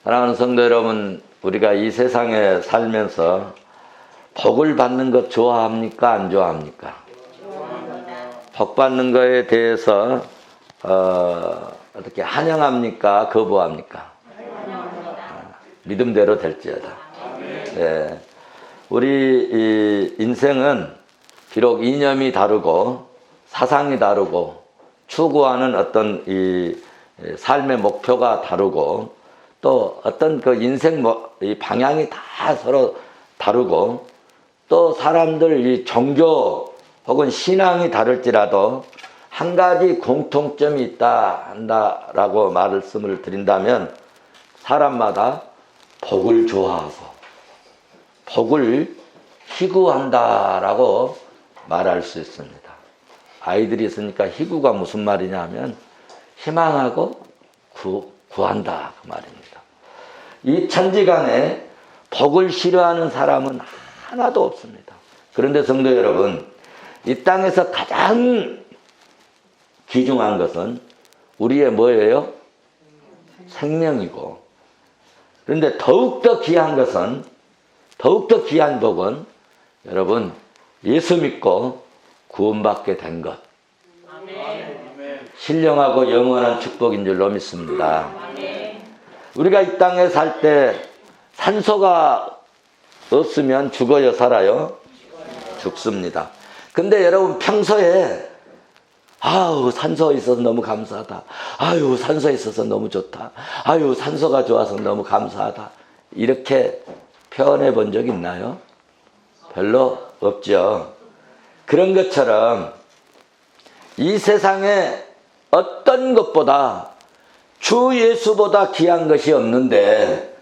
사랑하는 성도 여러분, 우리가 이 세상에 살면서 복을 받는 것 좋아합니까? 안 좋아합니까? 좋아합니다. 복 받는 거에 대해서 어떻게 환영합니까? 거부합니까? 환영합니다. 믿음대로 될지어다. 네. 우리 이 인생은 비록 이념이 다르고 사상이 다르고 추구하는 어떤 이 삶의 목표가 다르고 또 어떤 그 인생 이 방향이 다 서로 다르고 또 사람들 이 종교 혹은 신앙이 다를지라도 한 가지 공통점이 있다 한다라고 말씀을 드린다면 사람마다 복을 좋아하고 복을 희구한다라고 말할 수 있습니다. 아이들이 있으니까 희구가 무슨 말이냐 하면 희망하고 구한다 그 말입니다. 이 천지간에 복을 싫어하는 사람은 하나도 없습니다. 그런데 성도 여러분, 이 땅에서 가장 귀중한 것은 우리의 뭐예요? 생명이고, 그런데 더욱더 귀한 것은, 더욱더 귀한 복은 여러분 예수 믿고 구원받게 된 것, 신령하고 영원한 축복인 줄로 믿습니다. 우리가 이 땅에 살 때 산소가 없으면 죽어요, 살아요? 죽습니다. 근데 여러분 평소에 아유 산소가 있어서 너무 감사하다, 아유 산소가 있어서 너무 좋다, 아유 산소가 좋아서 너무 감사하다, 이렇게 표현해 본 적 있나요? 별로 없죠. 그런 것처럼 이 세상에 어떤 것보다 주 예수보다 귀한 것이 없는데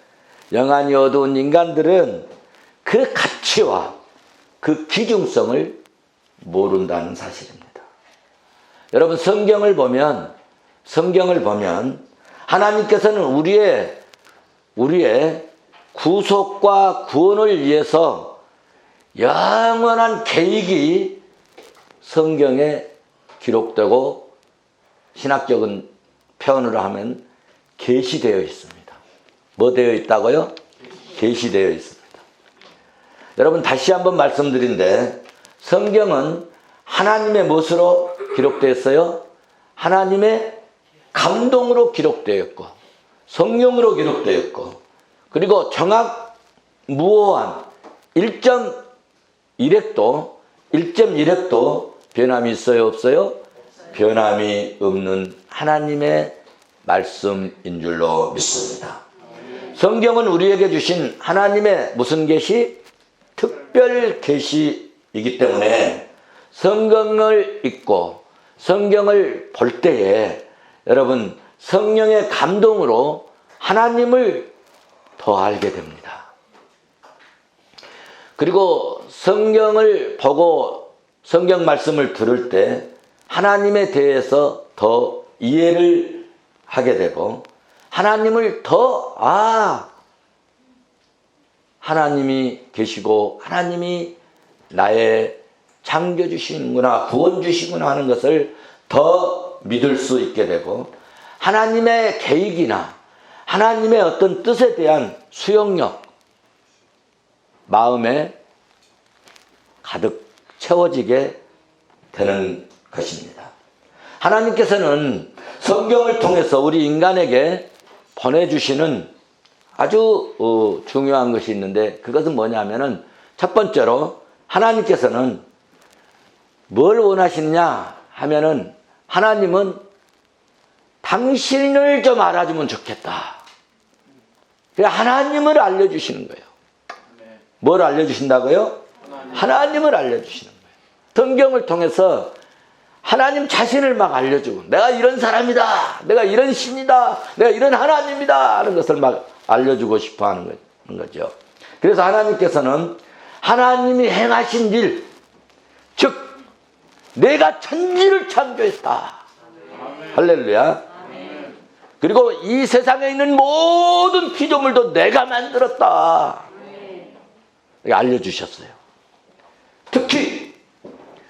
영안이 어두운 인간들은 그 가치와 그 귀중성을 모른다는 사실입니다. 여러분 성경을 보면 하나님께서는 우리의 구속과 구원을 위해서 영원한 계획이 성경에 기록되고 신학적인 표현으로 하면 계시되어 있습니다. 뭐 되어 있다고요? 계시되어 있습니다. 여러분 다시 한번 말씀드린데 성경은 하나님의 무엇으로 기록되었어요? 하나님의 감동으로 기록되었고 성령으로 기록되었고 그리고 정확 무오한 1.1획도 변함이 있어요? 없어요? 변함이 없는 하나님의 말씀인 줄로 믿습니다. 성경은 우리에게 주신 하나님의 무슨 계시? 특별 계시이기 때문에 성경을 읽고 성경을 볼 때에 여러분 성령의 감동으로 하나님을 더 알게 됩니다. 그리고 성경을 보고 성경 말씀을 들을 때 하나님에 대해서 더 이해를 하게 되고 하나님을 더 하나님이 계시고 하나님이 나의 창조주시는구나 구원주시구나 하는 것을 더 믿을 수 있게 되고 하나님의 계획이나 하나님의 어떤 뜻에 대한 수용력 마음에 가득 채워지게 되는 것입니다. 하나님께서는 성경을 통해서 우리 인간에게 보내주시는 아주 중요한 것이 있는데 그것은 뭐냐면은 첫 번째로 하나님께서는 뭘 원하시느냐 하면은 하나님은 당신을 좀 알아주면 좋겠다. 하나님을 알려주시는 거예요. 뭘 알려주신다고요? 하나님을 알려주시는 거예요. 성경을 통해서 하나님 자신을 막 알려주고 내가 이런 사람이다, 내가 이런 신이다, 내가 이런 하나님이다 하는 것을 막 알려주고 싶어 하는 거죠. 그래서 하나님께서는 하나님이 행하신 일, 즉 내가 천지를 창조했다. 할렐루야. 그리고 이 세상에 있는 모든 피조물도 내가 만들었다. 알려주셨어요. 특히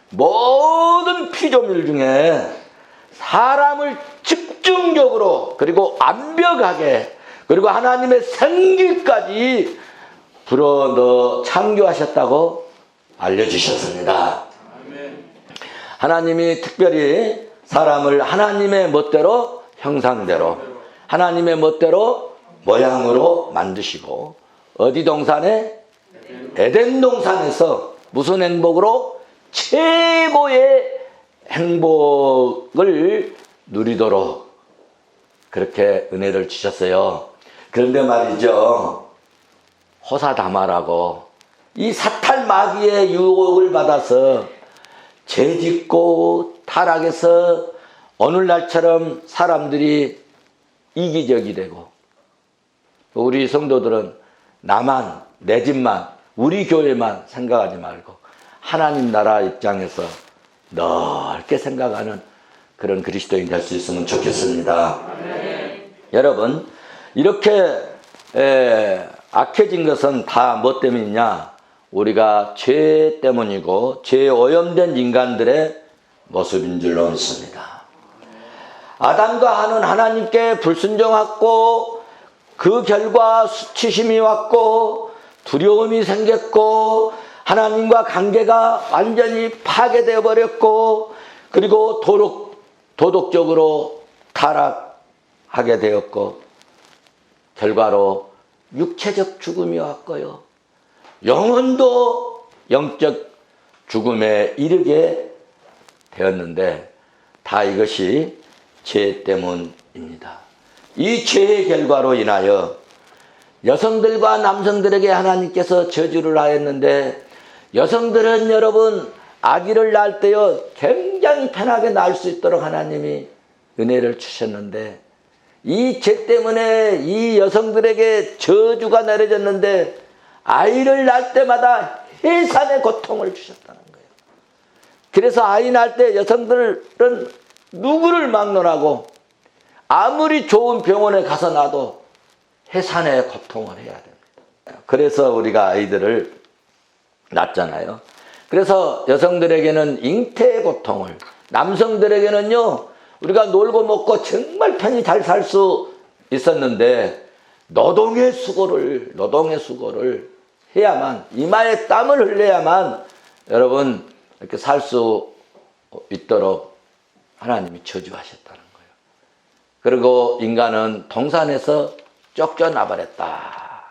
모든 피조물 중에 사람을 집중적으로 그리고 완벽하게 그리고 하나님의 생기까지 불어넣어 창조하셨다고 알려주셨습니다. 하나님이 특별히 사람을 하나님의 멋대로 형상대로 하나님의 멋대로 모양으로 만드시고 어디 동산에? 에덴 동산에서 무슨 행복으로? 최고의 행복을 누리도록 그렇게 은혜를 주셨어요. 그런데 말이죠, 호사다마라고 이 사탄 마귀의 유혹을 받아서 죄짓고 타락해서 오늘날처럼 사람들이 이기적이 되고, 우리 성도들은 나만, 내 집만, 우리 교회만 생각하지 말고 하나님 나라 입장에서 넓게 생각하는 그런 그리스도인 될 수 있으면 좋겠습니다. 여러분, 이렇게 악해진 것은 다 뭐 때문이냐? 우리가 죄 때문이고 죄에 오염된 인간들의 모습인 줄로 믿습니다. 아담과 하는 하나님께 불순종했고 그 결과 수치심이 왔고 두려움이 생겼고 하나님과 관계가 완전히 파괴되어 버렸고 그리고 도덕적으로 타락하게 되었고 결과로 육체적 죽음이 왔고요. 영혼도 영적 죽음에 이르게 되었는데 다 이것이 죄 때문입니다. 이 죄의 결과로 인하여 여성들과 남성들에게 하나님께서 저주를 하였는데 여성들은 여러분 아기를 낳을 때요 굉장히 편하게 낳을 수 있도록 하나님이 은혜를 주셨는데 이 죄 때문에 이 여성들에게 저주가 내려졌는데 아이를 낳을 때마다 해산의 고통을 주셨다는 거예요. 그래서 아이 낳을 때 여성들은 누구를 막론하고 아무리 좋은 병원에 가서 나도 해산의 고통을 해야 됩니다. 그래서 우리가 아이들을 낳잖아요. 그래서 여성들에게는 잉태의 고통을, 남성들에게는요 우리가 놀고 먹고 정말 편히 잘 살 수 있었는데 노동의 수고를 해야만, 이마에 땀을 흘려야만 여러분 이렇게 살 수 있도록 하나님이 저주하셨다는 거예요. 그리고 인간은 동산에서 쫓겨나버렸다.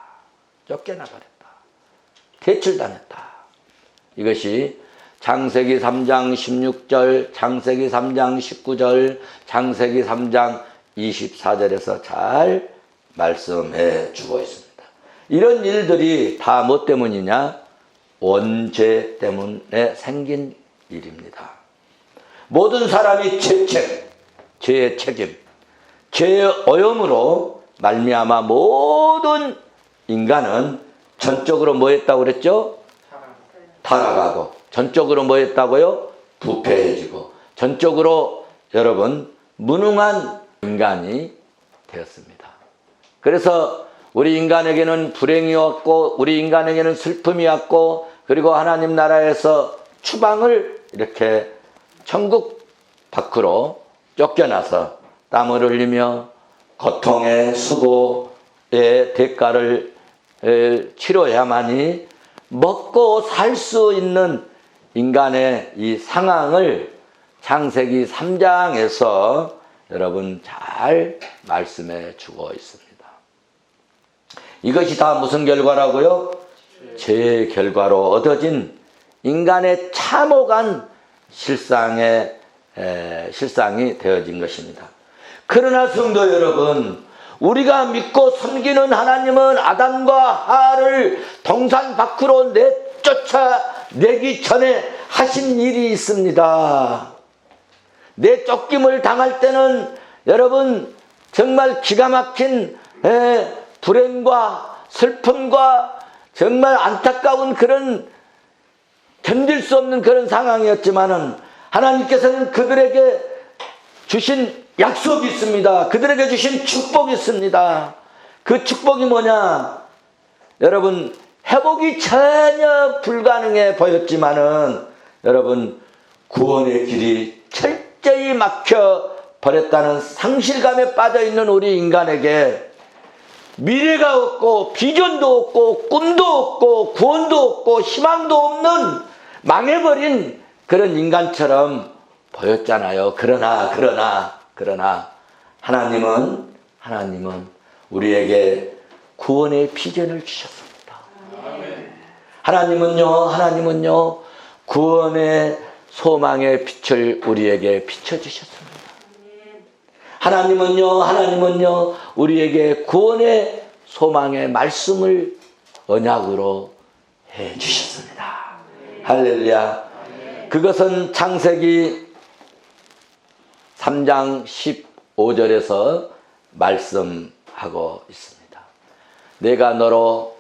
퇴출당했다. 이것이 창세기 3장 16절, 창세기 3장 19절, 창세기 3장 24절에서 잘 말씀해 주고 있습니다. 이런 일들이 다 뭐 때문이냐? 원죄 때문에 생긴 일입니다. 모든 사람이 죄의 책임, 죄의 오염으로 말미암아 모든 인간은 전적으로 뭐 했다고 그랬죠? 타락하고 전적으로 뭐 했다고요? 부패해지고 전적으로 여러분 무능한 인간이 되었습니다. 그래서 우리 인간에게는 불행이 왔고 우리 인간에게는 슬픔이 왔고 그리고 하나님 나라에서 추방을 이렇게 천국 밖으로 쫓겨나서 땀을 흘리며 고통의 수고의 대가를 치러야만이 먹고 살 수 있는 인간의 이 상황을 창세기 3장에서 여러분 잘 말씀해 주고 있습니다. 이것이 다 무슨 결과라고요? 죄의 결과로 얻어진 인간의 참혹한 실상이 되어진 것입니다. 그러나 성도 여러분, 우리가 믿고 섬기는 하나님은 아담과 하와를 동산 밖으로 내쫓아내기 전에 하신 일이 있습니다. 내쫓김을 당할 때는 여러분 정말 기가 막힌 불행과 슬픔과 정말 안타까운 그런 견딜 수 없는 그런 상황이었지만은 하나님께서는 그들에게 주신 약속이 있습니다. 그들에게 주신 축복이 있습니다. 그 축복이 뭐냐? 여러분 회복이 전혀 불가능해 보였지만은 여러분 구원의 길이 철저히 막혀 버렸다는 상실감에 빠져 있는 우리 인간에게 미래가 없고 비전도 없고 꿈도 없고 구원도 없고 희망도 없는 망해버린 그런 인간처럼 보였잖아요. 그러나 하나님은 우리에게 구원의 비전을 주셨습니다. 하나님은요 구원의 소망의 빛을 우리에게 비춰주셨습니다. 하나님은요 우리에게 구원의 소망의 말씀을 언약으로 해주셨습니다. 할렐루야. 그것은 창세기 3장 15절에서 말씀하고 있습니다. 내가 너로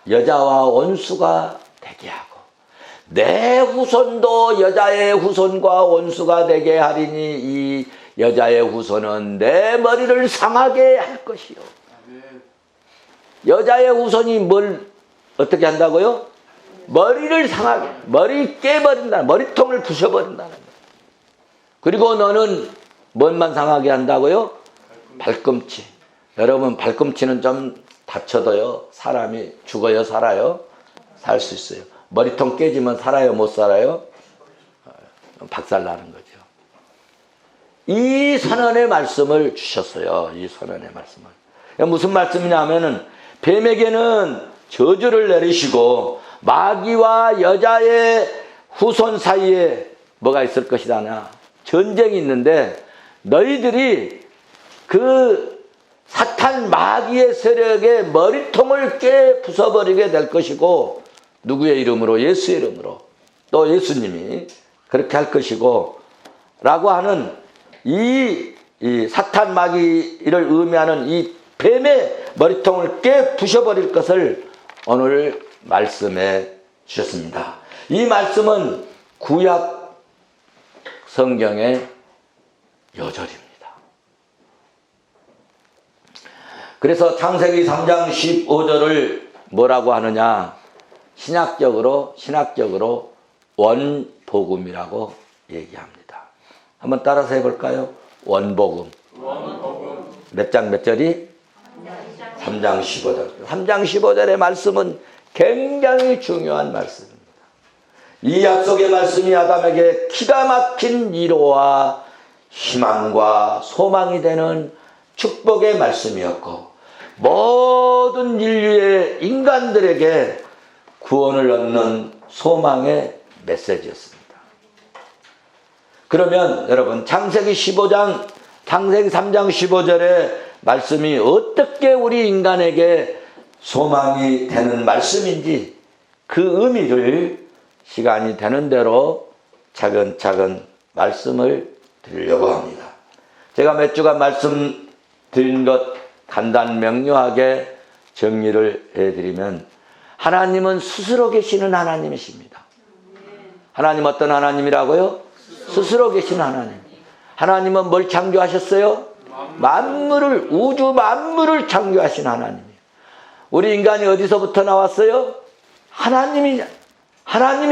여자와 원수가 되게 하고 내 후손도 여자의 후손과 원수가 되게 하리니 이 여자의 후손은 내 머리를 상하게 할 것이요. 여자의 후손이 뭘 어떻게 한다고요? 머리를 상하게, 머리 깨버린다, 머리통을 부셔버린다는 거예요. 그리고 너는 뭔만 상하게 한다고요? 발꿈치. 여러분 발꿈치는 좀 다쳐도요 사람이 죽어요 살아요? 살 수 있어요. 머리통 깨지면 살아요 못 살아요? 박살나는 거죠. 이 선언의 말씀을 주셨어요. 이 선언의 말씀을. 무슨 말씀이냐면은 뱀에게는 저주를 내리시고 마귀와 여자의 후손 사이에 뭐가 있을 것이다. 전쟁이 있는데 너희들이 그 사탄 마귀의 세력의 머리통을 깨 부숴버리게 될 것이고 누구의 이름으로? 예수의 이름으로. 또 예수님이 그렇게 할 것이고 라고 하는 이 사탄 마귀를 의미하는 이 뱀의 머리통을 깨 부셔버릴 것을 오늘 말씀해 주셨습니다. 이 말씀은 구약 성경의 요절입니다. 그래서 창세기 3장 15절을 뭐라고 하느냐? 신학적으로 원복음이라고 얘기합니다. 한번 따라서 해볼까요? 원복음. 몇 장 몇 절이? 3장 15절. 3장 15절의 말씀은 굉장히 중요한 말씀입니다. 이 약속의 말씀이 아담에게 기가 막힌 위로와 희망과 소망이 되는 축복의 말씀이었고 모든 인류의 인간들에게 구원을 얻는 소망의 메시지였습니다. 그러면 여러분 창세기 3장 15절의 말씀이 어떻게 우리 인간에게 소망이 되는 말씀인지 그 의미를 시간이 되는 대로 차근차근 말씀을 드리려고 합니다. 제가 몇 주간 말씀드린 것 간단 명료하게 정리를 해드리면 하나님은 스스로 계시는 하나님이십니다. 하나님 어떤 하나님이라고요? 스스로 계시는 하나님. 하나님은 뭘 창조하셨어요? 만물을, 우주 만물을 창조하신 하나님이에요. 우리 인간이 어디서부터 나왔어요? 하나님이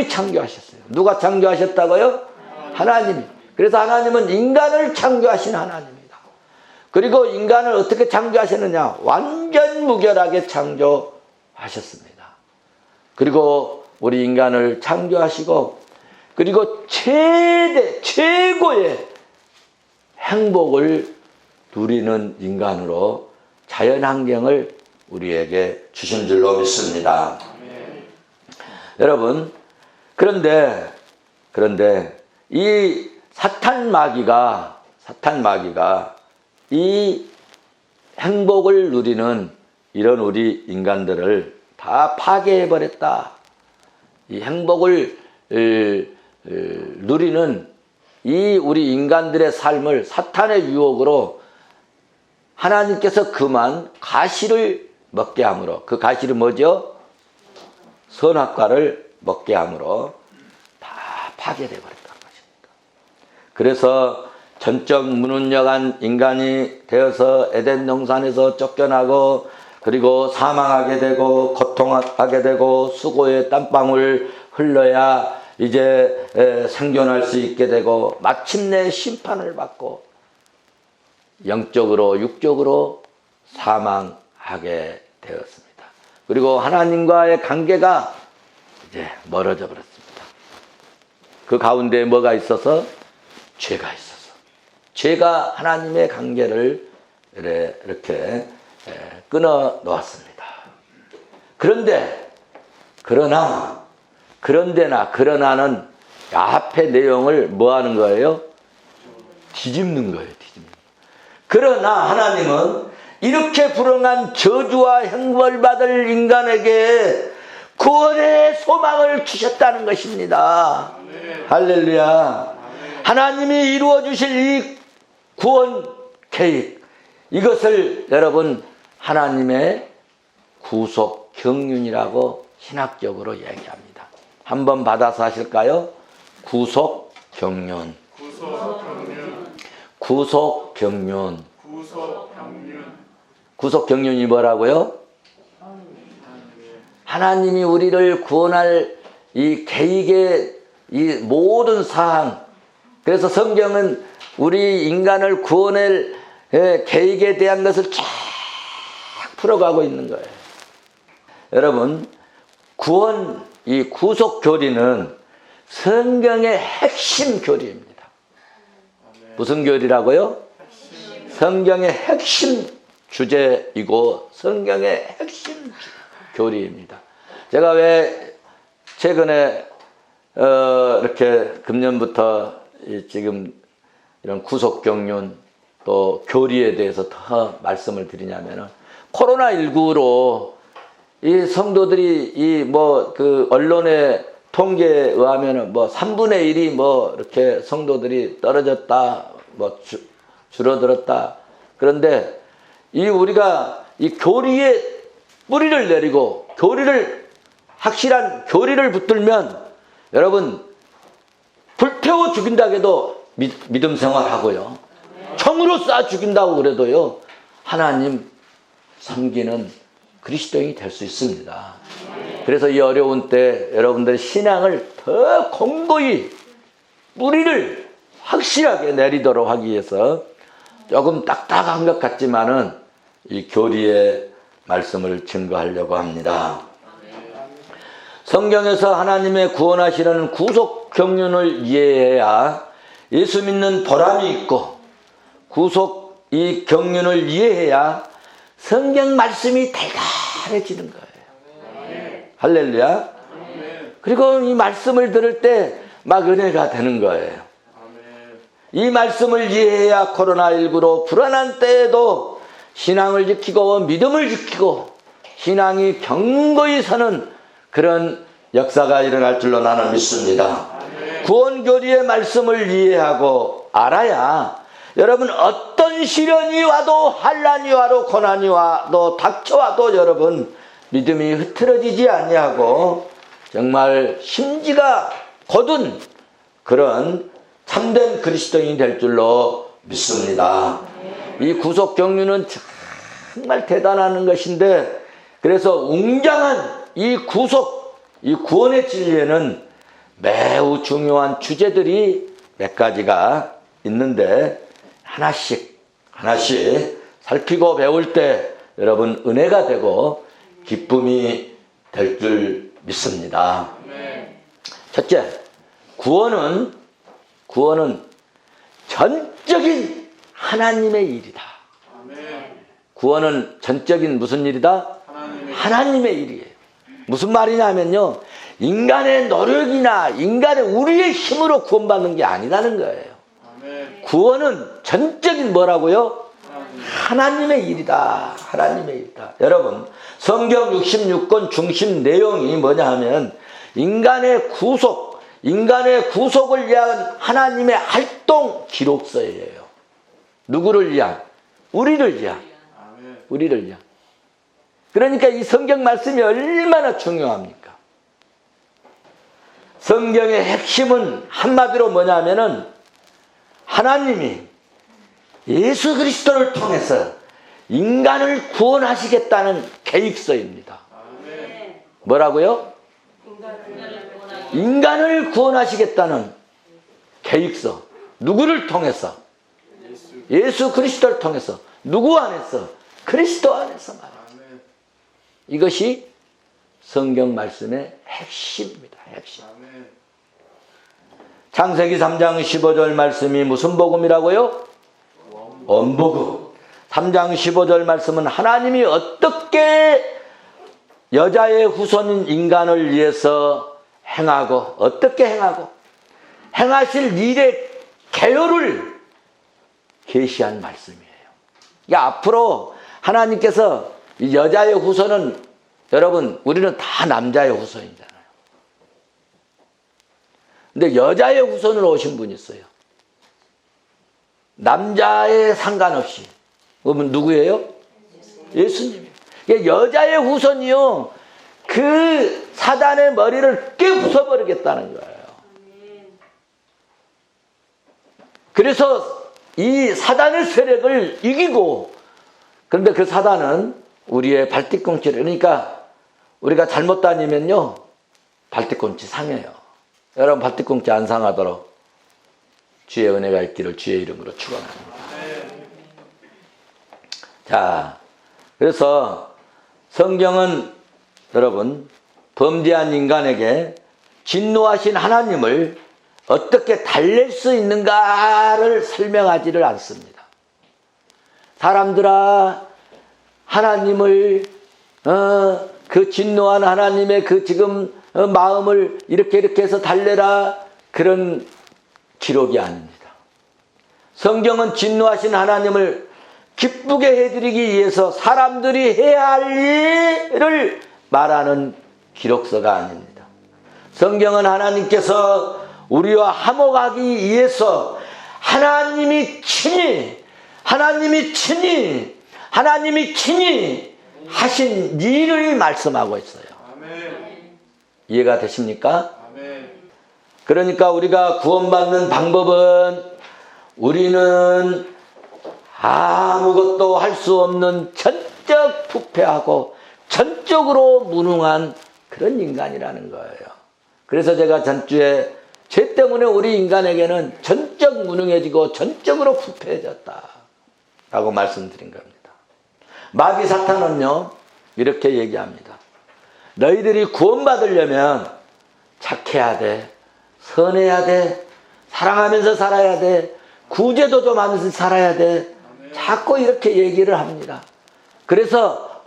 창조하셨어요. 누가 창조하셨다고요? 하나님이. 그래서 하나님은 인간을 창조하신 하나님입니다. 그리고 인간을 어떻게 창조하셨느냐? 완전 무결하게 창조하셨습니다. 그리고 우리 인간을 창조하시고 그리고 최고의 행복을 누리는 인간으로 자연환경을 우리에게 주신 줄로 믿습니다. 여러분 그런데 이 사탄 마귀가 이 행복을 누리는 이런 우리 인간들을 다 파괴해버렸다. 이 행복을 누리는 이 우리 인간들의 삶을 사탄의 유혹으로 하나님께서 그만 가시를 먹게 함으로, 그 가시를 뭐죠? 선악과를 먹게 함으로 다 파괴되어 버렸다는 것입니다. 그래서 전적 무능력한 인간이 되어서 에덴 동산에서 쫓겨나고 그리고 사망하게 되고 고통하게 되고 수고의 땀방울 흘러야 이제 생존할 수 있게 되고 마침내 심판을 받고 영적으로 육적으로 사망하게 되었습니다. 그리고 하나님과의 관계가 이제 멀어져 버렸습니다. 그 가운데 뭐가 있어서? 죄가 있어서. 죄가 하나님의 관계를 이렇게 끊어 놓았습니다. 그러나는 앞에 내용을 뭐 하는 거예요? 뒤집는 거예요. 그러나 하나님은 이렇게 불응한 저주와 형벌 받을 인간에게 구원의 소망을 주셨다는 것입니다. 할렐루야. 하나님이 이루어 주실 이 구원 계획, 이것을 여러분 하나님의 구속 경륜이라고 신학적으로 얘기합니다. 한번 받아서 하실까요? 구속 경륜. 구속 경륜. 구속 경륜이 뭐라고요? 하나님이 우리를 구원할 이 계획의 이 모든 사항. 그래서 성경은 우리 인간을 구원할 계획에 대한 것을 쫙 풀어가고 있는 거예요. 여러분, 구원, 이 구속 교리는 성경의 핵심 교리입니다. 무슨 교리라고요? 성경의 핵심 주제이고 성경의 핵심 교리입니다. 제가 왜 최근에 이렇게 금년부터 지금 이런 구속 경륜 또 교리에 대해서 더 말씀을 드리냐면은 코로나19로 이 성도들이 이 뭐 그 언론의 통계에 의하면은 뭐 3분의 1이 뭐 이렇게 성도들이 떨어졌다, 뭐 줄어들었다. 그런데 이 우리가 이 교리에 뿌리를 내리고 확실한 교리를 붙들면 여러분 불태워 죽인다고 해도 믿음 생활하고요. 총으로 쏴 죽인다고 그래도요. 하나님 섬기는 그리스도인이 될 수 있습니다. 그래서 이 어려운 때 여러분들의 신앙을 더 공고히 뿌리를 확실하게 내리도록 하기 위해서 조금 딱딱한 것 같지만은 이 교리의 말씀을 증거하려고 합니다. 성경에서 하나님의 구원하시려는 구속 경륜을 이해해야 예수 믿는 보람이 있고 구속 이 경륜을 이해해야 성경 말씀이 달달해지는 거예요. 할렐루야. 그리고 이 말씀을 들을 때 막 은혜가 되는 거예요. 이 말씀을 이해해야 코로나19로 불안한 때에도 신앙을 지키고 믿음을 지키고 신앙이 견고히 서는 그런 역사가 일어날 줄로 나는 믿습니다. 구원교리의 말씀을 이해하고 알아야 여러분 어떤 시련이 와도 환난이 와도 고난이 와도 닥쳐와도 여러분 믿음이 흐트러지지 아니하고 정말 심지가 곧은 그런 참된 그리스도인이 될 줄로 믿습니다. 이 구속 경륜은 정말 대단한 것인데 그래서 웅장한 이 구원의 진리에는 매우 중요한 주제들이 몇 가지가 있는데 하나씩 살피고 배울 때 여러분 은혜가 되고 기쁨이 될 줄 믿습니다. 첫째, 구원은 전적인 하나님의 일이다. 구원은 전적인 무슨 일이다? 하나님의 일이에요. 무슨 말이냐면요, 인간의 노력이나 우리의 힘으로 구원받는 게 아니라는 거예요. 구원은 전적인 뭐라고요? 하나님의 일이다. 하나님의 일이다. 여러분, 성경 66권 중심 내용이 뭐냐 하면 인간의 구속을 위한 하나님의 활동 기록서예요. 누구를 위한? 우리를 위한. 그러니까 이 성경 말씀이 얼마나 중요합니까? 성경의 핵심은 한마디로 뭐냐면은 하나님이 예수 그리스도를 통해서 인간을 구원하시겠다는 계획서입니다. 뭐라고요? 인간을 구원하시겠다는 계획서. 누구를 통해서? 예수 그리스도를 통해서. 누구 안에서? 그리스도 안에서 말합니다. 이것이 성경 말씀의 핵심입니다. 핵심. 창세기 3장 15절 말씀이 무슨 복음이라고요? 원복음. 3장 15절 말씀은 하나님이 어떻게 여자의 후손인 인간을 위해서 행하고 어떻게 행하고 행하실 일의 개요를 계시한 말씀이에요. 그러니까 앞으로 하나님께서 이 여자의 후손은 여러분 우리는 다 남자의 후손이잖아요. 근데 여자의 후손으로 오신 분이 있어요. 남자에 상관없이. 그러면 누구예요? 예수님이에요. 여자의 후손이요. 그 사단의 머리를 깨부숴버리겠다는 거예요. 그래서 이 사단의 세력을 이기고, 그런데 그 사단은 우리의 발뒤꿈치를, 그러니까 우리가 잘못 다니면요 발뒤꿈치 상해요. 여러분 발뒤꿈치 안 상하도록 주의 은혜가 있기를 주의 이름으로 축원합니다. 자, 그래서 성경은 여러분 범죄한 인간에게 진노하신 하나님을 어떻게 달랠 수 있는가를 설명하지를 않습니다. 사람들아, 하나님을 그 진노한 하나님의 그 지금 마음을 이렇게 해서 달래라, 그런 기록이 아닙니다. 성경은 진노하신 하나님을 기쁘게 해드리기 위해서 사람들이 해야 할 일을 말하는 기록서가 아닙니다. 성경은 하나님께서 우리와 화목하기 위해서 하나님이 친히 하신 일을 말씀하고 있어요. 아멘. 이해가 되십니까? 아멘. 그러니까 우리가 구원받는 방법은 우리는 아무것도 할 수 없는 전적 부패하고 전적으로 무능한 그런 인간이라는 거예요. 그래서 제가 전주에 죄 때문에 우리 인간에게는 전적 무능해지고 전적으로 부패해졌다 라고 말씀드린 겁니다. 마귀 사탄은요 이렇게 얘기합니다. 너희들이 구원받으려면 착해야 돼, 선해야 돼, 사랑하면서 살아야 돼, 구제도 좀 하면서 살아야 돼, 자꾸 이렇게 얘기를 합니다. 그래서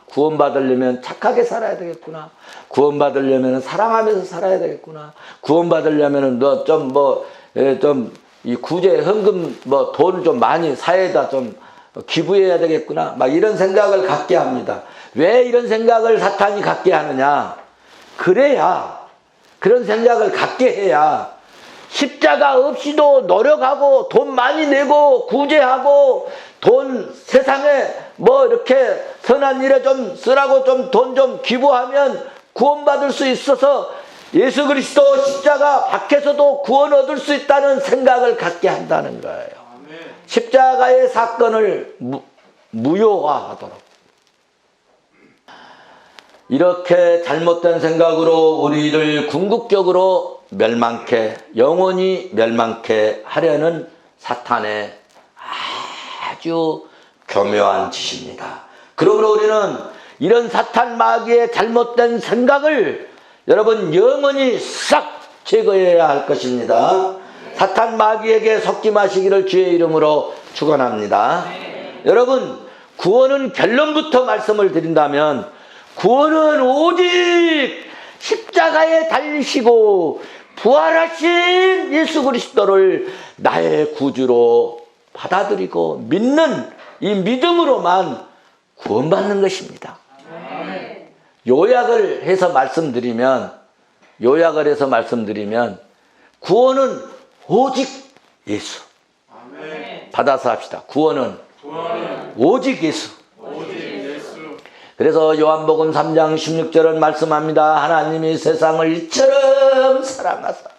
구원받으려면 착하게 살아야 되겠구나, 구원받으려면 사랑하면서 살아야 되겠구나, 구원받으려면 너 좀 이 구제 헌금 돈을 좀 많이 사회에다 좀 기부해야 되겠구나, 막 이런 생각을 갖게 합니다. 왜 이런 생각을 사탄이 갖게 하느냐? 그래야, 그런 생각을 갖게 해야 십자가 없이도 노력하고 돈 많이 내고 구제하고 돈 세상에 이렇게 선한 일에 좀 쓰라고 좀 돈 좀 기부하면 구원받을 수 있어서 예수 그리스도 십자가 밖에서도 구원 얻을 수 있다는 생각을 갖게 한다는 거예요. 십자가의 사건을 무효화하도록. 이렇게 잘못된 생각으로 우리를 궁극적으로 멸망케, 영원히 멸망케 하려는 사탄의 아주 교묘한 짓입니다. 그러므로 우리는 이런 사탄 마귀의 잘못된 생각을 여러분 영원히 싹 제거해야 할 것입니다. 사탄 마귀에게 속지 마시기를 주의 이름으로 축원합니다. 여러분, 구원은 결론부터 말씀을 드린다면 구원은 오직 십자가에 달리시고 부활하신 예수 그리스도를 나의 구주로 받아들이고 믿는 이 믿음으로만 구원받는 것입니다. 요약을 해서 말씀드리면 구원은 오직 예수. 받아서 합시다. 구원은 오직 예수. 그래서 요한복음 3장 16절은 말씀합니다. 하나님이 세상을 이처럼 사랑하사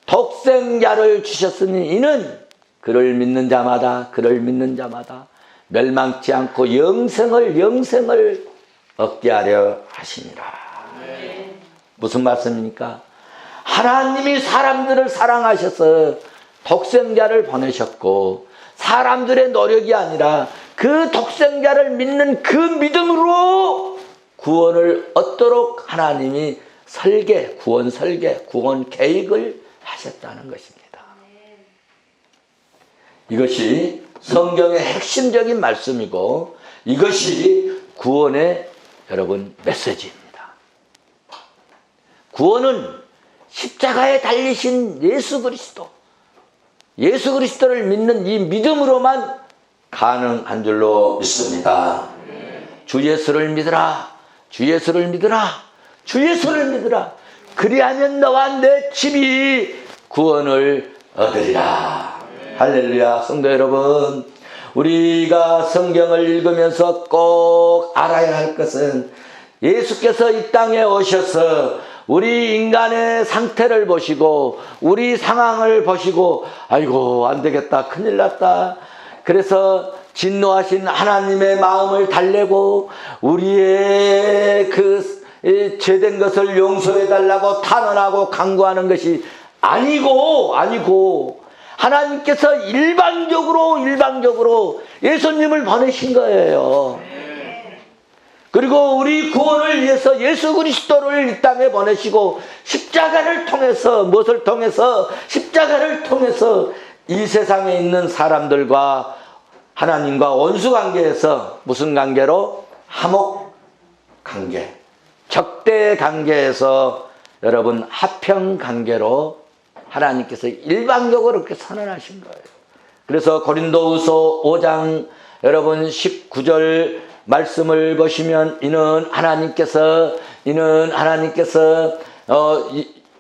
독생자를 주셨으니 이는 그를 믿는 자마다 멸망치 않고 영생을 얻게 하려 하시니라. 무슨 말씀입니까? 하나님이 사람들을 사랑하셔서 독생자를 보내셨고 사람들의 노력이 아니라 그 독생자를 믿는 그 믿음으로 구원을 얻도록 하나님이 구원 설계, 구원 계획을 하셨다는 것입니다. 이것이 성경의 핵심적인 말씀이고 이것이 구원의 여러분 메시지입니다. 구원은 십자가에 달리신 예수 그리스도를 믿는 이 믿음으로만 가능한 줄로 믿습니다. 주 예수를 믿으라. 주 예수를 믿으라. 주 예수를 믿으라. 그리하면 너와 내 집이 구원을 얻으리라. 할렐루야. 성도 여러분, 우리가 성경을 읽으면서 꼭 알아야 할 것은 예수께서 이 땅에 오셔서 우리 인간의 상태를 보시고 우리 상황을 보시고 아이고 안 되겠다, 큰일 났다. 그래서 진노하신 하나님의 마음을 달래고 우리의 그 죄된 것을 용서해 달라고 탄원하고 간구하는 것이 아니고 하나님께서 일방적으로 예수님을 보내신 거예요. 그리고 우리 구원을 위해서 예수 그리스도를 이 땅에 보내시고 십자가를 통해서 무엇을 통해서? 십자가를 통해서 이 세상에 있는 사람들과 하나님과 원수 관계에서 무슨 관계로? 화목 관계, 적대 관계에서 여러분 화평 관계로 하나님께서 일방적으로 그렇게 선언하신 거예요. 그래서 고린도후서 5장 여러분 19절 말씀을 보시면 이는 하나님께서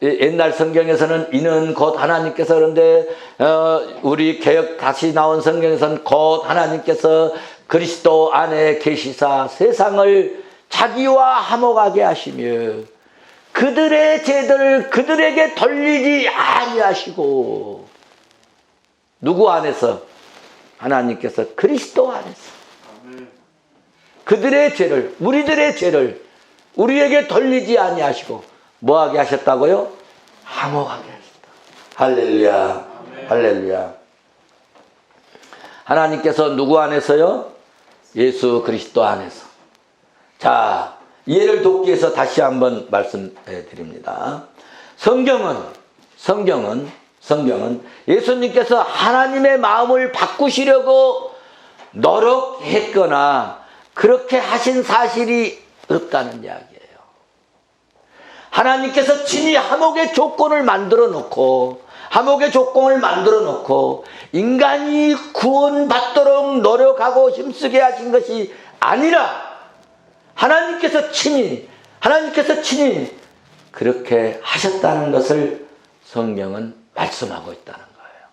옛날 성경에서는 이는 곧 하나님께서 그런데 우리 개역 다시 나온 성경에서는 곧 하나님께서 그리스도 안에 계시사 세상을 자기와 화목하게 하시며 그들의 죄들을 그들에게 돌리지 아니하시고 누구 안에서? 하나님께서 그리스도 안에서 그들의 죄를 우리들의 죄를 우리에게 돌리지 아니하시고 뭐하게 하셨다고요? 화목하게 하셨다. 할렐루야. 할렐루야. 하나님께서 누구 안에서요? 예수 그리스도 안에서. 자, 이해를 돕기 위해서 다시 한번 말씀해 드립니다. 성경은 예수님께서 하나님의 마음을 바꾸시려고 노력했거나 그렇게 하신 사실이 없다는 이야기예요. 하나님께서 친히 화목의 조건을 만들어 놓고 인간이 구원받도록 노력하고 힘쓰게 하신 것이 아니라 하나님께서 친히 그렇게 하셨다는 것을 성경은 말씀하고 있다는 거예요.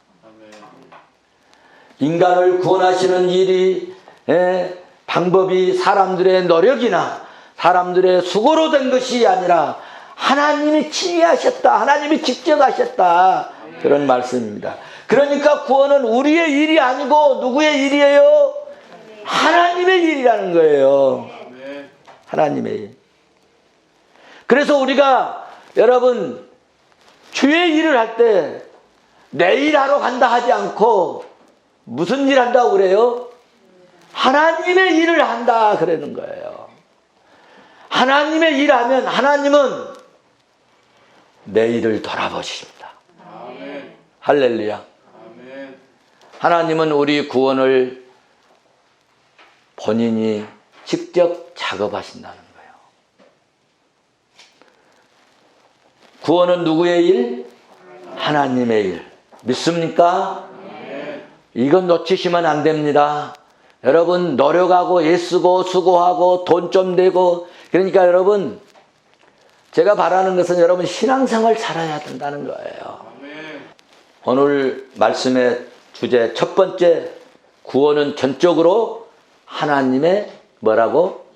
인간을 구원하시는 일이 방법이 사람들의 노력이나 사람들의 수고로 된 것이 아니라 하나님이 친히 하셨다. 하나님이 직접 하셨다. 그런 말씀입니다. 그러니까 구원은 우리의 일이 아니고 누구의 일이에요? 하나님의 일이라는 거예요. 하나님의 일. 그래서 우리가 여러분 주의 일을 할 때 내 일하러 간다 하지 않고 무슨 일 한다고 그래요? 하나님의 일을 한다 그러는 거예요. 하나님의 일 하면 하나님은 내 일을 돌아보십니다. 아멘. 할렐루야. 아멘. 하나님은 우리 구원을 본인이 직접 작업하신다는 거예요. 구원은 누구의 일? 하나님의 일. 믿습니까? 아멘. 이건 놓치시면 안 됩니다. 여러분 노력하고 애쓰고 수고하고 돈 좀 내고 그러니까 여러분 제가 바라는 것은 여러분 신앙생활 살아야 된다는 거예요. 오늘 말씀의 주제 첫 번째 구원은 전적으로 하나님의 뭐라고?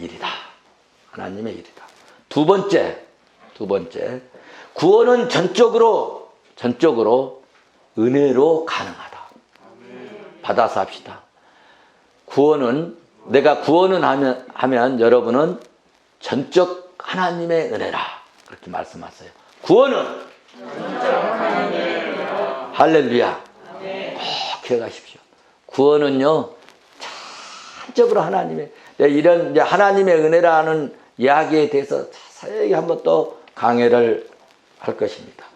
일이다. 하나님의 일이다. 두 번째 구원은 전적으로 은혜로 가능하다. 받아서 합시다. 내가 구원은 하면 여러분은 전적 하나님의 은혜라 그렇게 말씀하세요. 구원은 할렐루야. 꼭 기억하십시오. 구원은요 실질적으로 하나님의 이런 이제 하나님의 은혜라는 이야기에 대해서 자세히 한번 또 강해를 할 것입니다.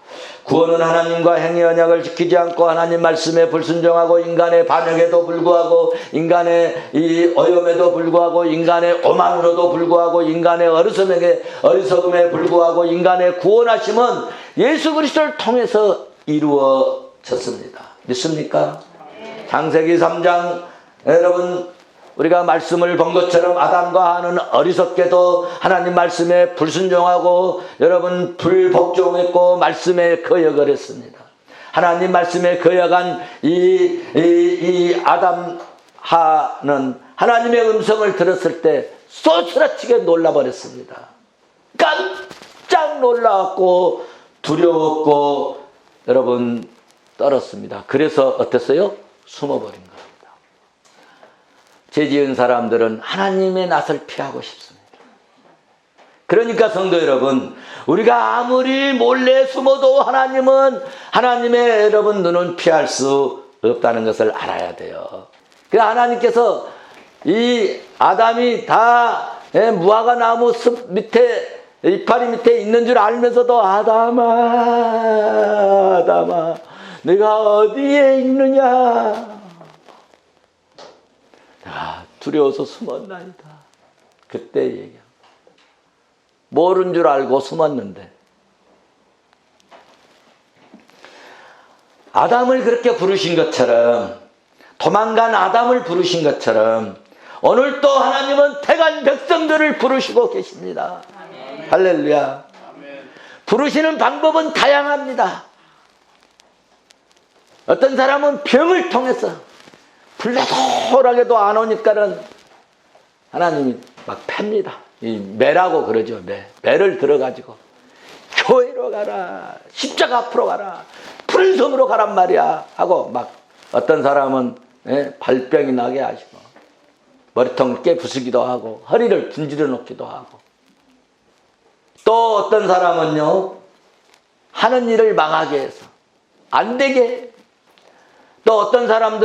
구원은 하나님과 행위 언약을 지키지 않고 하나님 말씀에 불순종하고 인간의 반역에도 불구하고 인간의 이 어려움에도 불구하고 인간의 오만으로도 불구하고 인간의 어리석음에 불구하고 인간의 구원하심은 예수 그리스도를 통해서 이루어졌습니다. 믿습니까? 창세기 3장 여러분 우리가 말씀을 본 것처럼 아담과 하와는 어리석게도 하나님 말씀에 불순종하고 여러분 불복종했고 말씀에 거역을 했습니다. 하나님 말씀에 거역한 이 아담 하와는 하나님의 음성을 들었을 때 쏘스라치게 놀라버렸습니다. 깜짝 놀라웠고 두려웠고 여러분 떨었습니다. 그래서 어땠어요? 숨어버린 겁니다. 죄 지은 사람들은 하나님의 낯을 피하고 싶습니다. 그러니까 성도 여러분, 우리가 아무리 몰래 숨어도 하나님은 하나님의 여러분 눈은 피할 수 없다는 것을 알아야 돼요. 그 하나님께서 이 아담이 다 무화과 나무 숲 밑에 이파리 밑에 있는 줄 알면서도 아담아 내가 어디에 있느냐 두려워서 숨었나이다. 그때 얘기합니다. 모른 줄 알고 숨었는데 아담을 그렇게 부르신 것처럼 도망간 아담을 부르신 것처럼 오늘 또 하나님은 택한 백성들을 부르시고 계십니다. 아멘. 할렐루야. 아멘. 부르시는 방법은 다양합니다. 어떤 사람은 병을 통해서 불러도락해도 안 오니까는 하나님이 막 팹니다. 이 매라고 그러죠. 매를 들어가지고 교회로 가라, 십자가 앞으로 가라, 푸른 섬으로 가란 말이야 하고 막 어떤 사람은 발병이 나게 하시고 머리통을 깨부수기도 하고 허리를 분질러 놓기도 하고 또 어떤 사람은요 하는 일을 망하게 해서 안 되게 또 어떤 사람은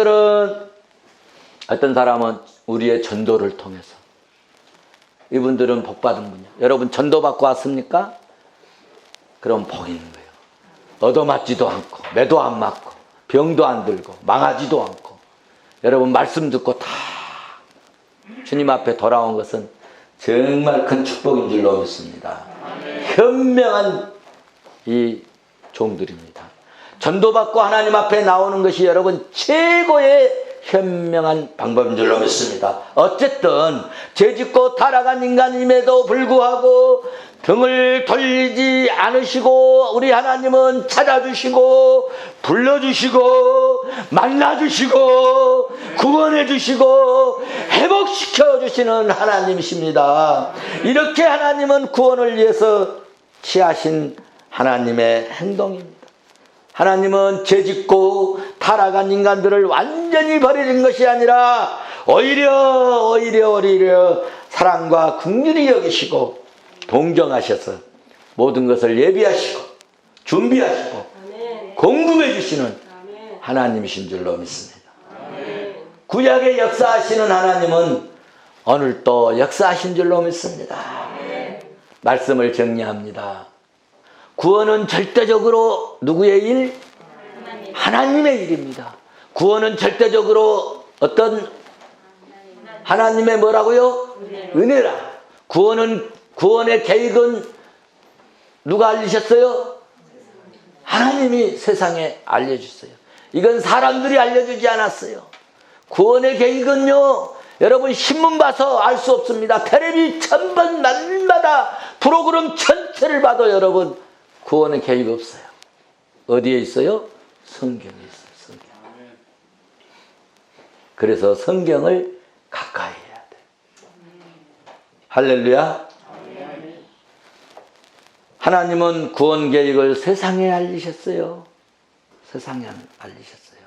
우리의 전도를 통해서 이분들은 복 받은 분이야. 여러분 전도 받고 왔습니까? 그럼 복 있는 거예요. 얻어맞지도 않고 매도 안 맞고 병도 안 들고 망하지도 않고 여러분 말씀 듣고 다 주님 앞에 돌아온 것은 정말 큰 축복인 줄로 믿습니다. 현명한 이 종들입니다. 전도받고 하나님 앞에 나오는 것이 여러분 최고의 현명한 방법인 줄로 믿습니다. 어쨌든 죄짓고 타락한 인간임에도 불구하고 등을 돌리지 않으시고 우리 하나님은 찾아주시고 불러주시고 만나주시고 구원해주시고 회복시켜주시는 하나님이십니다. 이렇게 하나님은 구원을 위해서 취하신 하나님의 행동입니다. 하나님은 죄짓고 타락한 인간들을 완전히 버리는 것이 아니라 오히려 사랑과 긍휼히 여기시고 동정하셔서 모든 것을 예비하시고 준비하시고 공급해 주시는 하나님이신 줄로 믿습니다. 구약의 역사하시는 하나님은 오늘 또 역사하신 줄로 믿습니다. 말씀을 정리합니다. 구원은 절대적으로 누구의 일? 하나님의 일입니다. 구원은 절대적으로 어떤 하나님의 뭐라고요? 은혜라. 구원의 계획은 누가 알리셨어요? 하나님이 세상에 알려주셨어요. 이건 사람들이 알려주지 않았어요. 구원의 계획은요, 여러분 신문 봐서 알 수 없습니다. 텔레비 전번 날마다 프로그램 전체를 봐도 여러분 구원의 계획이 없어요. 어디에 있어요? 성경에 있어요. 성경. 그래서 성경을 가까이 해야 돼. 할렐루야. 하나님은 구원 계획을 세상에 알리셨어요. 세상에 알리셨어요.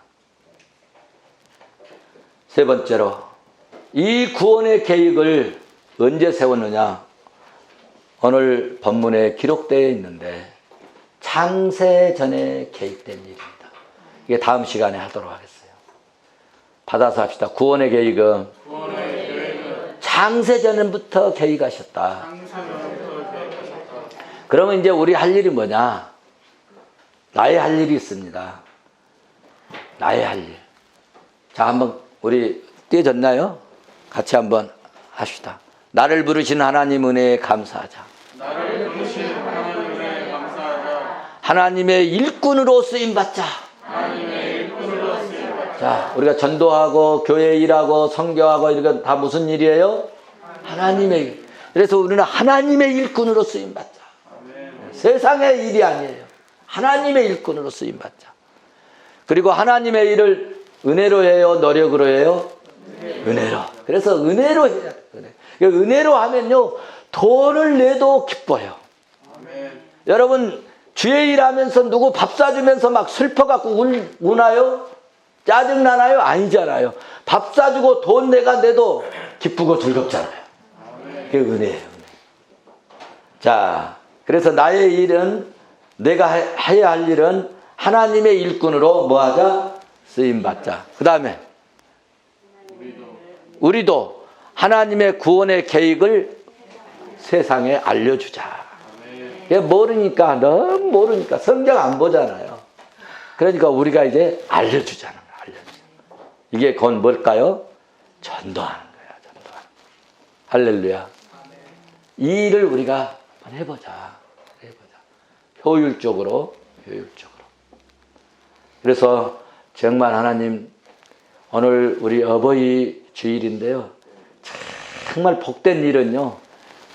세 번째로 이 구원의 계획을 언제 세웠느냐? 오늘 본문에 기록되어 있는데 창세 전에 계획된 일입니다. 이게 다음 시간에 하도록 하겠어요. 받아서 합시다. 구원의 계획은 창세전부터 계획하셨다. 그러면 이제 우리 할 일이 뭐냐? 나의 할 일이 있습니다. 나의 할 일. 자, 한번 우리 띄어졌나요? 같이 한번 합시다. 나를 부르신 하나님 은혜에 감사하자. 나를 부르신 하나님 은혜에 감사하자. 하나님의 일꾼으로 쓰임 받자. 하나님의 일꾼으로 쓰임 받자. 자, 우리가 전도하고 교회 일하고 선교하고 이런 다 무슨 일이에요? 하나님의 일. 그래서 우리는 하나님의 일꾼으로 쓰임 받자. 아멘. 세상의 일이 아니에요. 하나님의 일꾼으로 쓰임 받자. 그리고 하나님의 일을 은혜로 해요, 노력으로 해요? 은혜로. 그래서 은혜로 해야 돼. 은혜로 하면요, 돈을 내도 기뻐요. 아멘. 여러분, 주의 일 하면서 누구 밥 사주면서 막 슬퍼갖고 우나요? 짜증나나요? 아니잖아요. 밥 사주고 돈 내도 기쁘고 즐겁잖아요. 그게 은혜예요. 은혜. 자, 그래서 나의 일은, 내가 해야 할 일은 하나님의 일꾼으로 뭐하자? 쓰임받자. 그 다음에 우리도 하나님의 구원의 계획을 세상에 알려주자. 모르니까, 너무 모르니까 성경 안 보잖아요. 그러니까 우리가 이제 알려주자는 거야. 알려주자. 이게 곧 뭘까요? 전도하는 거야. 전도하는 거야. 할렐루야. 이 일을 우리가 한번 해보자. 효율적으로. 그래서 정말 하나님, 오늘 우리 어버이 주일인데요, 정말 복된 일은요,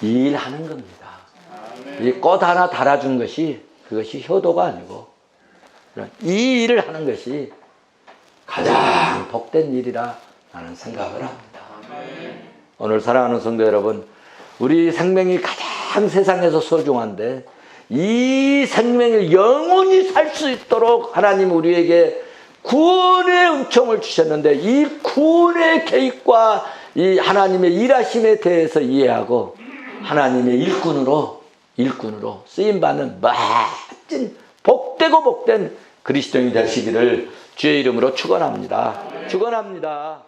이 일 하는 겁니다. 이 꽃 하나 달아준 것이, 그것이 효도가 아니고 이 일을 하는 것이 가장 복된 일이라 나는 생각을 합니다. 오늘 사랑하는 성도 여러분, 우리 생명이 가장 세상에서 소중한데 이 생명을 영원히 살 수 있도록 하나님 우리에게 구원의 은총을 주셨는데, 이 구원의 계획과 이 하나님의 일하심에 대해서 이해하고 하나님의 일꾼으로 쓰임받는 멋진 복되고 복된 그리스도인이 되시기를 주의 이름으로 축원합니다. 축원합니다.